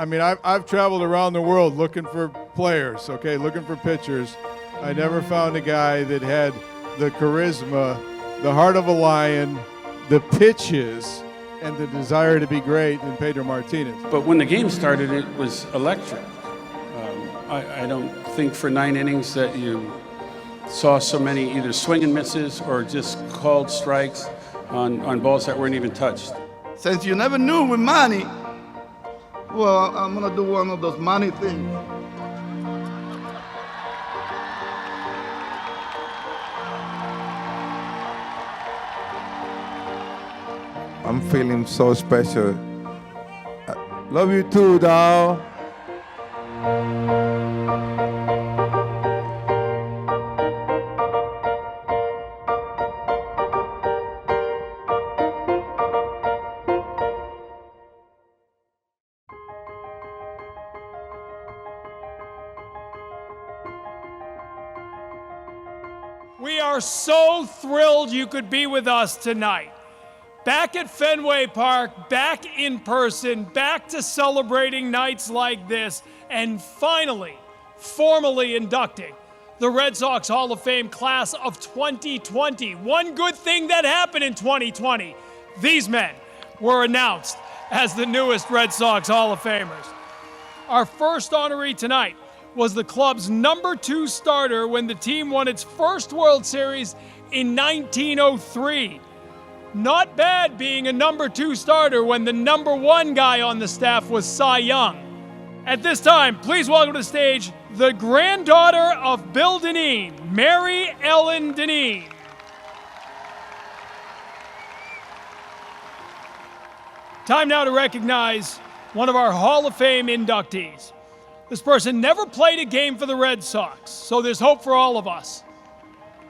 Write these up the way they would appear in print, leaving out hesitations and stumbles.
I mean, I've traveled around the world looking for players, okay, looking for pitchers. I never found a guy that had the charisma, the heart of a lion, the pitches, and the desire to be great in Pedro Martinez. But when the game started, it was electric. I don't think for 9 innings that you saw so many either swing and misses or just called strikes on balls that weren't even touched. Since you never knew with Manny, well, I'm going to do one of those Manny things. I'm feeling so special. Love you too, dawg. We are so thrilled you could be with us tonight. Back at Fenway Park, back in person, back to celebrating nights like this, and finally, formally inducting the Red Sox Hall of Fame class of 2020. One good thing that happened in 2020, these men were announced as the newest Red Sox Hall of Famers. Our first honoree tonight was the club's #2 starter when the team won its first World Series in 1903. Not bad being a #2 starter when the #1 guy on the staff was Cy Young. At this time, please welcome to the stage the granddaughter of Bill Dinneen, Mary Ellen Dinneen. Time now to recognize one of our Hall of Fame inductees. This person never played a game for the Red Sox, so there's hope for all of us.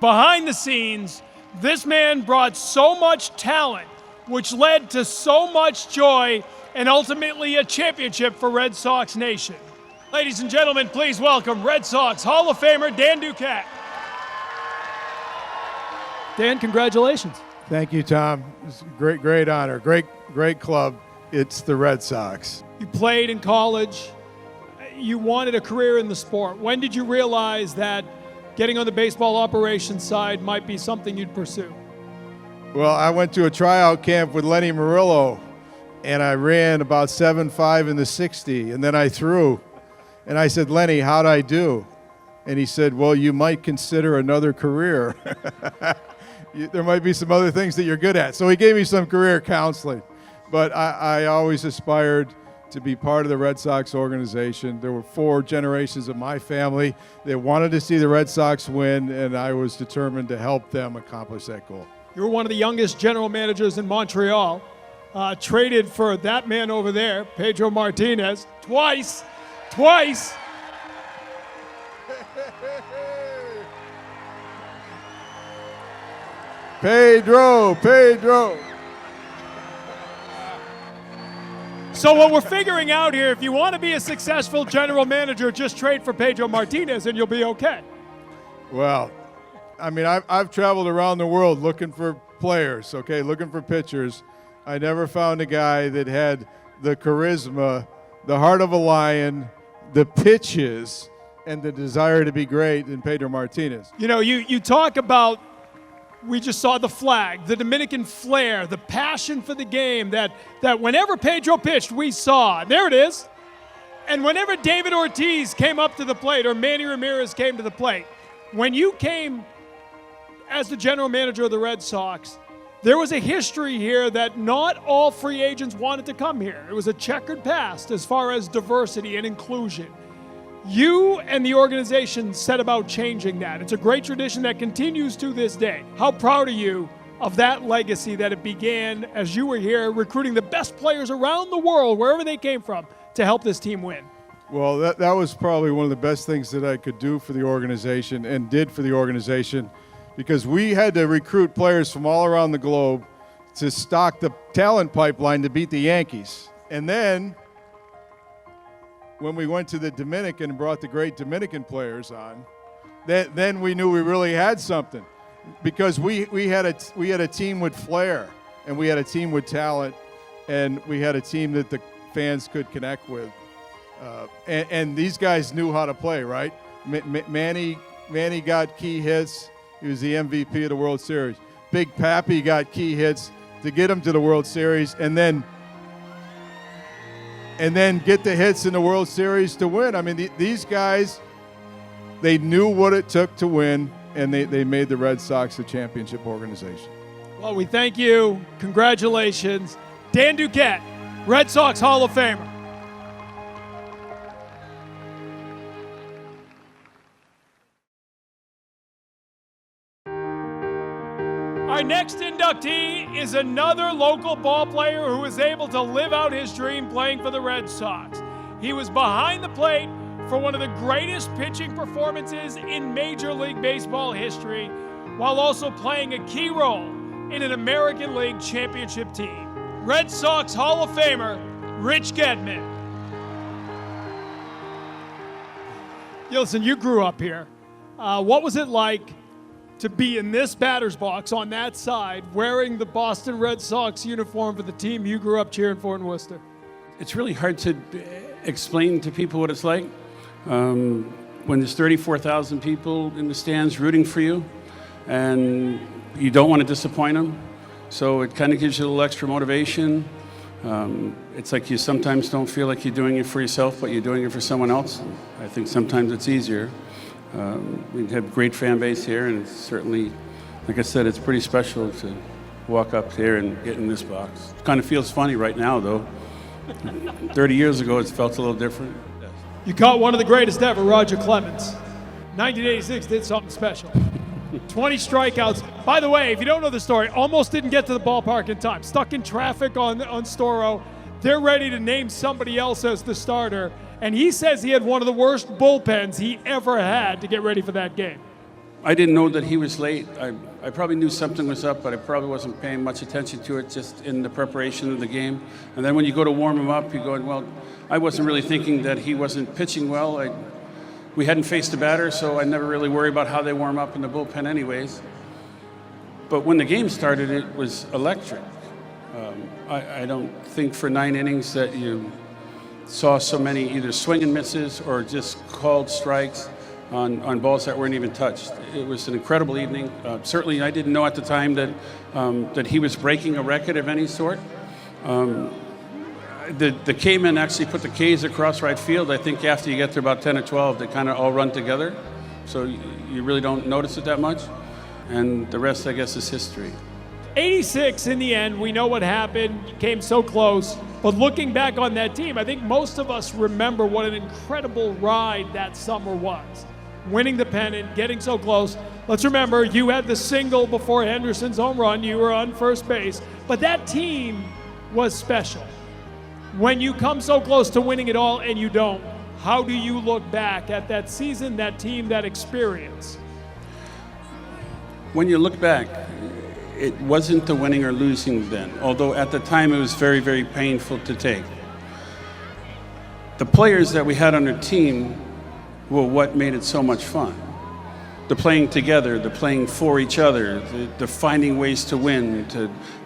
Behind the scenes, this man brought so much talent, which led to so much joy and ultimately a championship for Red Sox Nation. Ladies and gentlemen, please welcome Red Sox Hall of Famer Dan Ducat. Dan, congratulations. Thank you, Tom. It's a great honor. Great club. It's the Red Sox. You played in college. You wanted a career in the sport. When did you realize that getting on the baseball operations side might be something you'd pursue? Well, I went to a tryout camp with Lenny Murillo, and I ran about 7.5 in the 60, and then I threw. And I said, Lenny, how'd I do? And he said, well, you might consider another career. There might be some other things that you're good at. So he gave me some career counseling. But I always aspired to be part of the Red Sox organization. There were 4 generations of my family that wanted to see the Red Sox win, and I was determined to help them accomplish that goal. You were one of the youngest general managers in Montreal, traded for that man over there, Pedro Martinez, twice. Pedro. So what we're figuring out here, if you want to be a successful general manager, just trade for Pedro Martinez and you'll be okay. Well, I mean, I've traveled around the world looking for players, okay, looking for pitchers. I never found a guy that had the charisma, the heart of a lion, the pitches, and the desire to be great in Pedro Martinez. You know, you talk about, we just saw the flag, the Dominican flair, the passion for the game that whenever Pedro pitched, we saw. There it is. And whenever David Ortiz came up to the plate or Manny Ramirez came to the plate, when you came as the general manager of the Red Sox, there was a history here that not all free agents wanted to come here. It was a checkered past as far as diversity and inclusion. You and the organization set about changing that. It's a great tradition that continues to this day. How proud are you of that legacy that it began as you were here recruiting the best players around the world, wherever they came from, to help this team win? Well, that was probably one of the best things that I could do for the organization and did for the organization, because we had to recruit players from all around the globe to stock the talent pipeline to beat the Yankees. And then when we went to the Dominican and brought the great Dominican players on, then we knew we really had something, because we had a team with flair, and we had a team with talent, and we had a team that the fans could connect with. And these guys knew how to play, right? Manny got key hits. He was the MVP of the World Series. Big Pappy got key hits to get him to the World Series, and then get the hits in the World Series to win. I mean, these guys, they knew what it took to win, and they made the Red Sox a championship organization. Well, we thank you. Congratulations. Dan Duquette, Red Sox Hall of Famer. Our next inductee is another local ball player who was able to live out his dream playing for the Red Sox. He was behind the plate for one of the greatest pitching performances in Major League Baseball history, while also playing a key role in an American League championship team. Red Sox Hall of Famer, Rich Gedman. Listen, you grew up here. What was it like to be in this batter's box on that side, wearing the Boston Red Sox uniform for the team you grew up cheering for in Worcester? It's really hard to explain to people what it's like when there's 34,000 people in the stands rooting for you, and you don't want to disappoint them. So it kind of gives you a little extra motivation. It's like you sometimes don't feel like you're doing it for yourself, but you're doing it for someone else. I think sometimes it's easier. We have a great fan base here, and it's certainly, like I said, it's pretty special to walk up here and get in this box. It kind of feels funny right now, though. 30 years ago, it felt a little different. You caught one of the greatest ever, Roger Clemens. 1986 did something special. 20 strikeouts. By the way, if you don't know the story, almost didn't get to the ballpark in time. Stuck in traffic on Storo. They're ready to name somebody else as the starter. And he says he had one of the worst bullpens he ever had to get ready for that game. I didn't know that he was late. I probably knew something was up, but I probably wasn't paying much attention to it just in the preparation of the game. And then when you go to warm him up, you're going, well, I wasn't really thinking that he wasn't pitching well. We hadn't faced a batter, so I never really worry about how they warm up in the bullpen anyways. But when the game started, it was electric. I don't think for 9 innings that you saw so many either swing and misses or just called strikes on balls that weren't even touched. It was an incredible evening. Certainly I didn't know at the time that he was breaking a record of any sort. The K-men actually put the Ks across right field. I think after you get to about 10 or 12, they kind of all run together. So you really don't notice it that much. And the rest, I guess, is history. 86 in the end, we know what happened. You came so close. But looking back on that team, I think most of us remember what an incredible ride that summer was. Winning the pennant, getting so close. Let's remember, you had the single before Henderson's home run. You were on first base. But that team was special. When you come so close to winning it all and you don't, how do you look back at that season, that team, that experience? When you look back, it wasn't the winning or losing then, although at the time it was very, very painful to take. The players that we had on our team were what made it so much fun. The playing together, the playing for each other, the finding ways to win,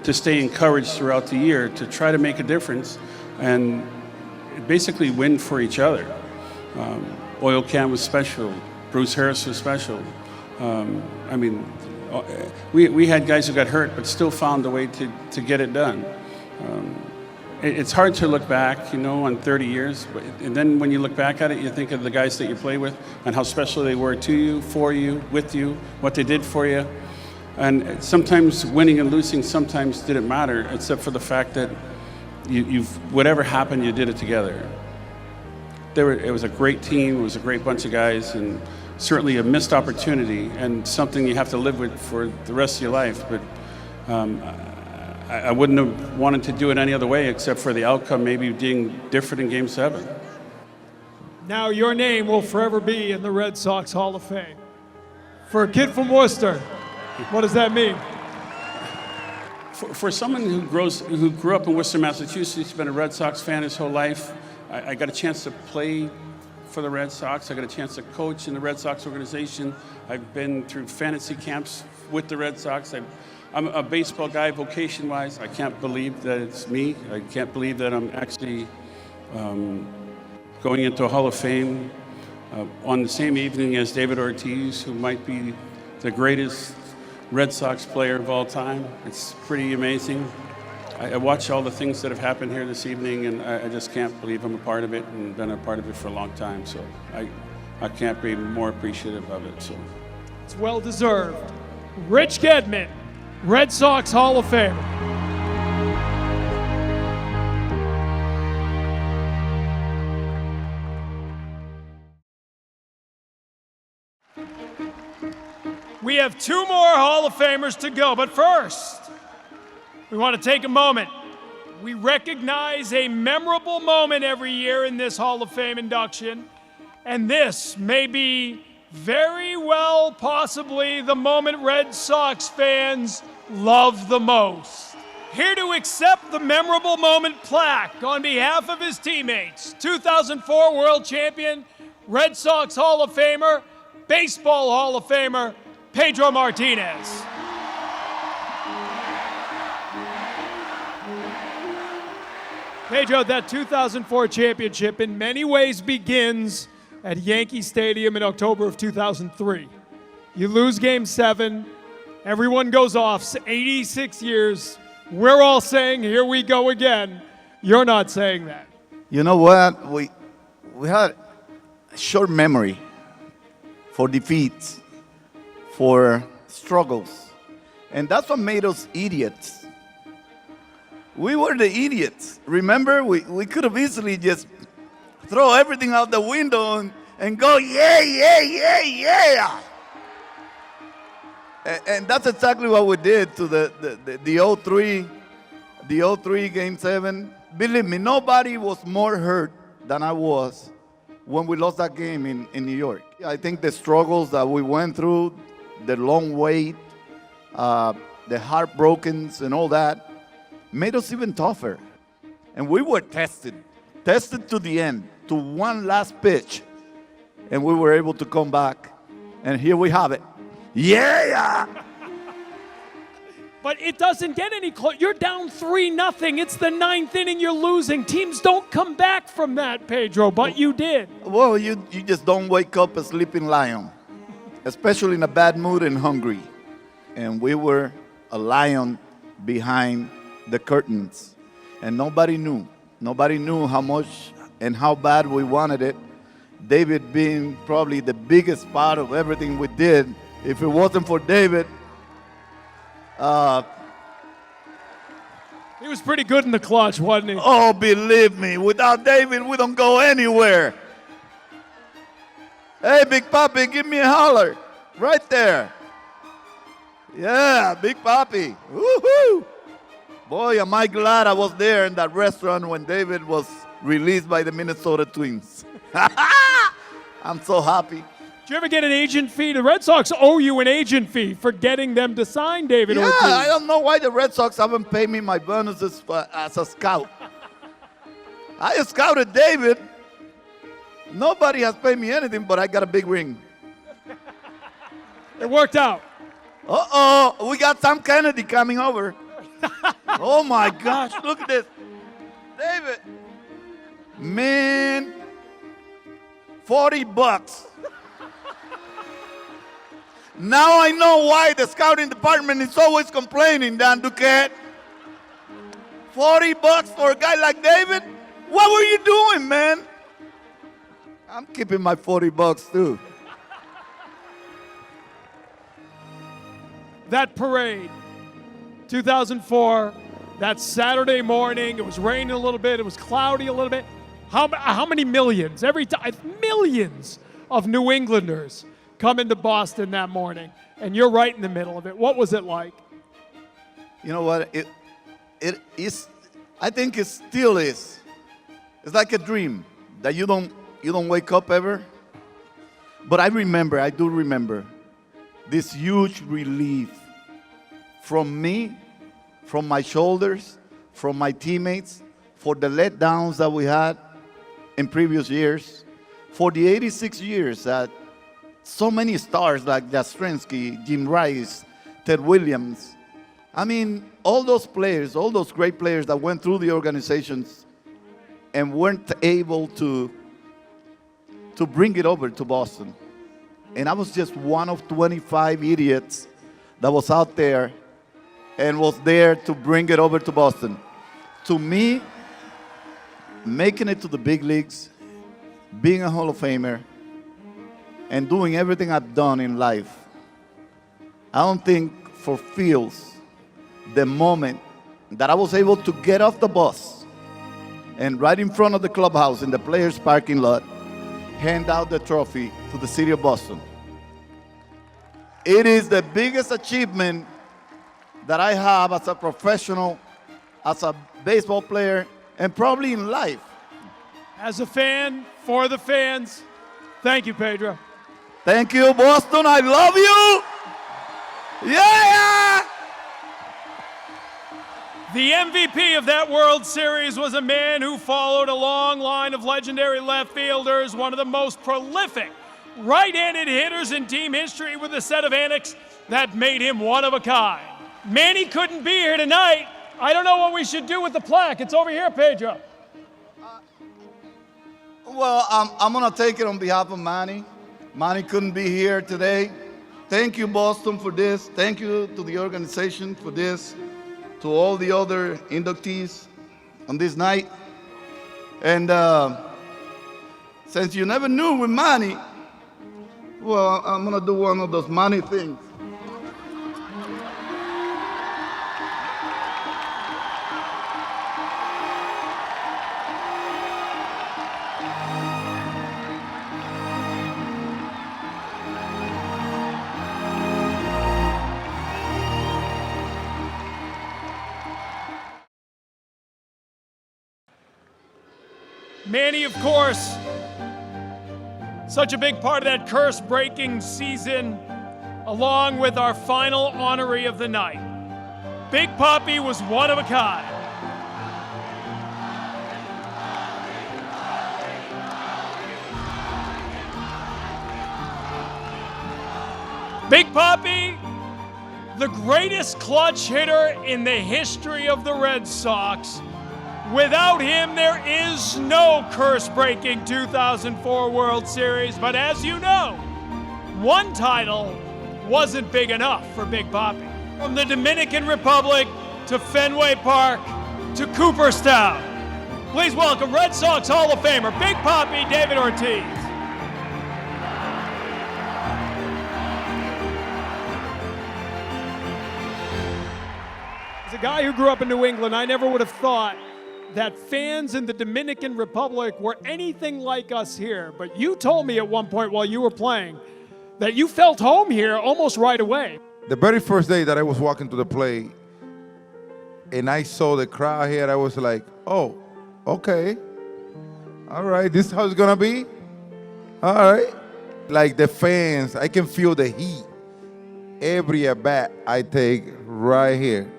to stay encouraged throughout the year, to try to make a difference, and basically win for each other. Oil Can was special. Bruce Harris was special. We had guys who got hurt but still found a way to get it done. It's hard to look back, on 30 years, and then when you look back at it, you think of the guys that you play with and how special they were to you, for you, with you, what they did for you. And sometimes winning and losing sometimes didn't matter, except for the fact that whatever happened, you did it together. It was a great team, it was a great bunch of guys, and certainly a missed opportunity and something you have to live with for the rest of your life. But I wouldn't have wanted to do it any other way except for the outcome maybe being different in Game 7. Now your name will forever be in the Red Sox Hall of Fame. For a kid from Worcester, what does that mean? For someone who grew up in Worcester, Massachusetts, been a Red Sox fan his whole life, I got a chance to play for the Red Sox. I got a chance to coach in the Red Sox organization. I've been through fantasy camps with the Red Sox. I'm a baseball guy vocation-wise. I can't believe that it's me. I can't believe that I'm actually going into a Hall of Fame on the same evening as David Ortiz, who might be the greatest Red Sox player of all time. It's pretty amazing. I watch all the things that have happened here this evening, and I just can't believe I'm a part of it and been a part of it for a long time. So I can't be more appreciative of it. So It's well deserved. Rich Gedman, Red Sox Hall of Famer. We have 2 more Hall of Famers to go, but first, we want to take a moment. We recognize a memorable moment every year in this Hall of Fame induction, and this may be very well possibly the moment Red Sox fans love the most. Here to accept the memorable moment plaque on behalf of his teammates, 2004 World Champion, Red Sox Hall of Famer, Baseball Hall of Famer, Pedro Martinez. Pedro, that 2004 championship in many ways begins at Yankee Stadium in October of 2003. You lose Game 7, everyone goes off, 86 years. We're all saying, here we go again. You're not saying that. You know what? We had a short memory for defeats, for struggles. And that's what made us idiots. We were the idiots. Remember, we could have easily just throw everything out the window and go, yeah, yeah, yeah, yeah. And that's exactly what we did to the 03 Game 7. Believe me, nobody was more hurt than I was when we lost that game in New York. I think the struggles that we went through, the long wait, the heartbrokens and all that, made us even tougher. And we were tested to the end, to one last pitch. And we were able to come back. And here we have it. Yeah! But it doesn't get any closer. You're down 3-0. It's the 9th inning. You're losing. Teams don't come back from that, Pedro, but you did. Well, you just don't wake up a sleeping lion, especially in a bad mood and hungry. And we were a lion behind the curtains. And nobody knew. Nobody knew how much and how bad we wanted it. David being probably the biggest part of everything we did. If it wasn't for David, he was pretty good in the clutch, wasn't he? oh, believe me, without David, we don't go anywhere. Hey, Big Papi, give me a holler. Right there. Yeah, Big Papi. Woohoo! Boy, am I glad I was there in that restaurant when David was released by the Minnesota Twins. I'm so happy. Did you ever get an agent fee? The Red Sox owe you an agent fee for getting them to sign David Yeah, Ortiz. I don't know why the Red Sox haven't paid me my bonuses as a scout. I scouted David. Nobody has paid me anything, but I got a big ring. It worked out. Uh-oh, we got Sam Kennedy coming over. Oh, my gosh, look at this. David, man, $40. Now I know why the scouting department is always complaining, Dan Duquette. $40 for a guy like David? What were you doing, man? I'm keeping my $40 too. That parade, 2004, that Saturday morning, it was raining a little bit, it was cloudy a little bit. How many millions? Every time, millions of New Englanders come into Boston that morning, and you're right in the middle of it. What was it like? You know what? It is. I think it still is. It's like a dream that you don't wake up ever. But I do remember this huge relief from me, from my shoulders, from my teammates, for the letdowns that we had in previous years, for the 86 years that so many stars like Jastrzemski, Jim Rice, Ted Williams. I mean, all those players, all those great players that went through the organizations and weren't able to to bring it over to Boston. And I was just one of 25 idiots that was out there and was there to bring it over to Boston. To me, making it to the big leagues, being a Hall of Famer, and doing everything I've done in life, I don't think fulfills the moment that I was able to get off the bus and right in front of the clubhouse in the players' parking lot, hand out the trophy to the city of Boston. It is the biggest achievement that I have as a professional, as a baseball player, and probably in life. As a fan, for the fans, thank you, Pedro. Thank you, Boston. I love you. Yeah! The MVP of that World Series was a man who followed a long line of legendary left fielders, one of the most prolific right-handed hitters in team history with a set of antics that made him one of a kind. Manny couldn't be here tonight. I don't know what we should do with the plaque. It's over here, Pedro. Well, I'm going to take it on behalf of Manny. Manny couldn't be here today. Thank you, Boston, for this. Thank you to the organization for this. To all the other inductees on this night. And since you never knew with Manny, well, I'm going to do one of those Manny things. Manny, of course, such a big part of that curse-breaking season, along with our final honoree of the night. Big Papi was one of a kind. Big Papi, the greatest clutch hitter in the history of the Red Sox. Without him, there is no curse-breaking 2004 World Series. But as you know, one title wasn't big enough for Big Papi. From the Dominican Republic to Fenway Park to Cooperstown, please welcome Red Sox Hall of Famer, Big Papi, David Ortiz. As a guy who grew up in New England, I never would have thought that fans in the Dominican Republic were anything like us here. But you told me at one point while you were playing that you felt home here almost right away. The very first day that I was walking to the plate and I saw the crowd here, I was like, oh, okay. All right, this is how it's gonna be? All right. Like the fans, I can feel the heat. Every at bat I take right here.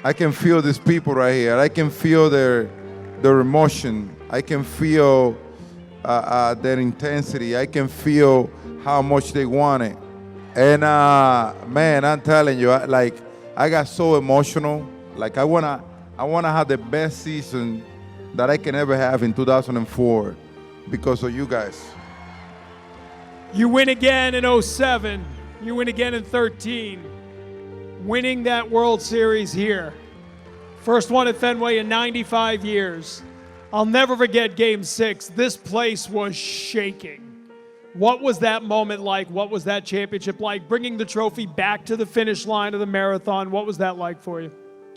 I can feel these people right here. I can feel their emotion. I can feel their intensity. I can feel how much they want it. And man, I'm telling you, I got so emotional. Like I wanna have the best season that I can ever have in 2004 because of you guys. You win again in 07. You win again in 13. Winning that World Series here. First one at Fenway in 95 years. I'll never forget Game 6. This place was shaking. What was that moment like? What was that championship like? Bringing the trophy back to the finish line of the marathon, what was that like for you?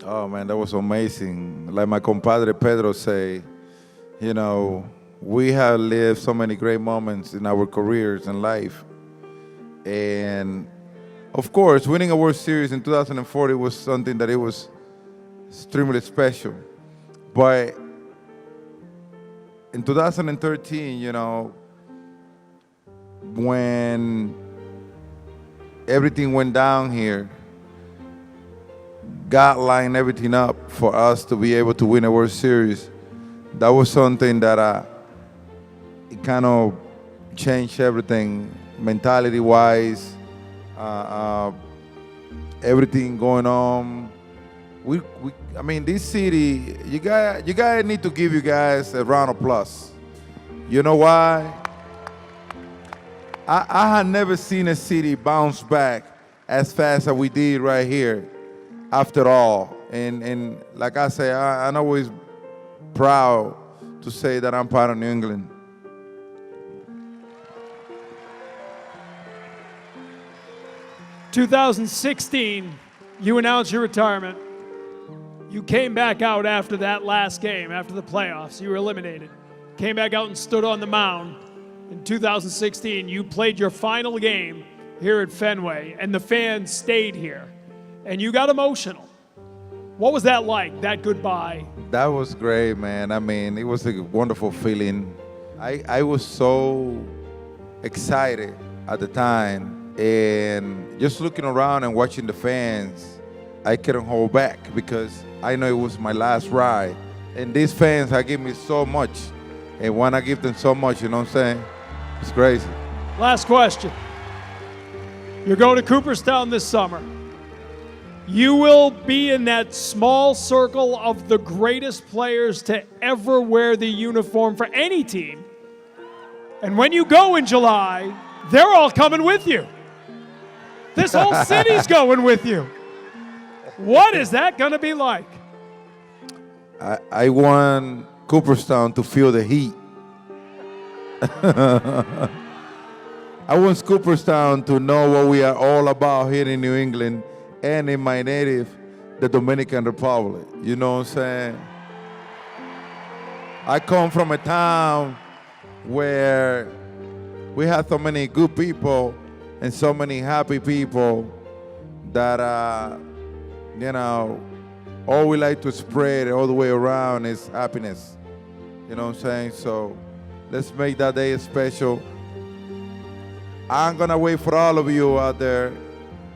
Oh man, that was amazing. Like my compadre Pedro say, you know, we have lived so many great moments in our careers and life. And of course, winning a World Series in 2004 was something that it was extremely special. But in 2013, you know, when everything went down here, God lined everything up for us to be able to win a World Series. That was something that it kind of changed everything mentality-wise. Everything going on. I mean, this city, you guys need to give you guys a round of applause. You know why? I had never seen a city bounce back as fast as we did right here after all. And like I say, I'm always proud to say that I'm part of New England. "2016, you announced your retirement. You came back out after that last game, after the playoffs. You were eliminated. Came back out and stood on the mound. In 2016, you played your final game here at Fenway, and the fans stayed here. And you got emotional. What was that like, that goodbye? That was great, man. I mean, it was a wonderful feeling. I was so excited at the time, and just looking around and watching the fans, I couldn't hold back because I know it was my last ride. And these fans have given me so much, and when I give them so much, you know what I'm saying? It's crazy. Last question. You're going to Cooperstown this summer. You will be in that small circle of the greatest players to ever wear the uniform for any team. And when you go in July, they're all coming with you. This whole city's going with you. What is that going to be like? I want Cooperstown to feel the heat. I want Cooperstown to know what we are all about here in New England and in my native, the Dominican Republic. You know what I'm saying? I come from a town where we have so many good people and so many happy people that, you know, all we like to spread all the way around is happiness. You know what I'm saying? So let's make that day special. I'm gonna wait for all of you out there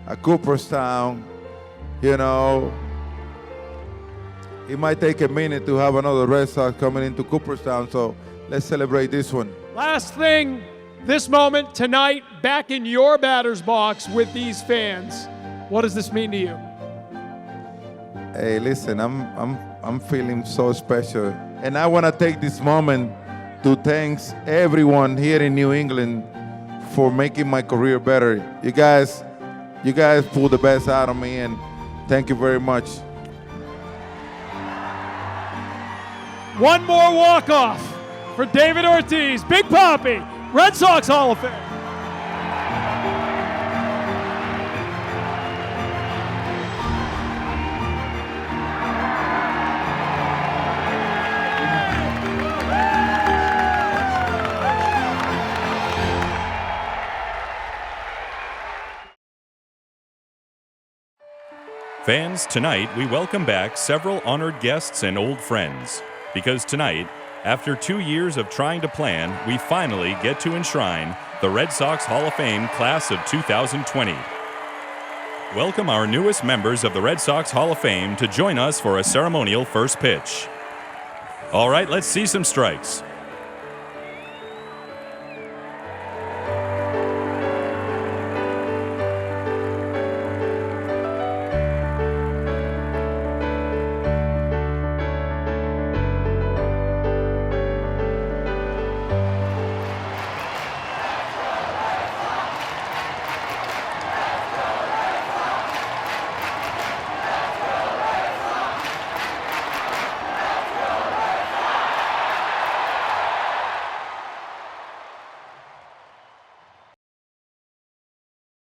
at Cooperstown. You know, it might take a minute to have another Red Sox coming into Cooperstown, so let's celebrate this one. Last thing, this moment tonight, back in your batter's box with these fans. What does this mean to you? Hey, listen, I'm feeling so special, and I want to take this moment to thank everyone here in New England for making my career better. You guys pulled the best out of me, and thank you very much. One more walk-off for David Ortiz. Big Papi, Red Sox Hall of Fame. Fans, tonight we welcome back several honored guests and old friends. Because tonight, after 2 years of trying to plan, we finally get to enshrine the Red Sox Hall of Fame class of 2020. Welcome our newest members of the Red Sox Hall of Fame to join us for a ceremonial first pitch. All right, let's see some strikes.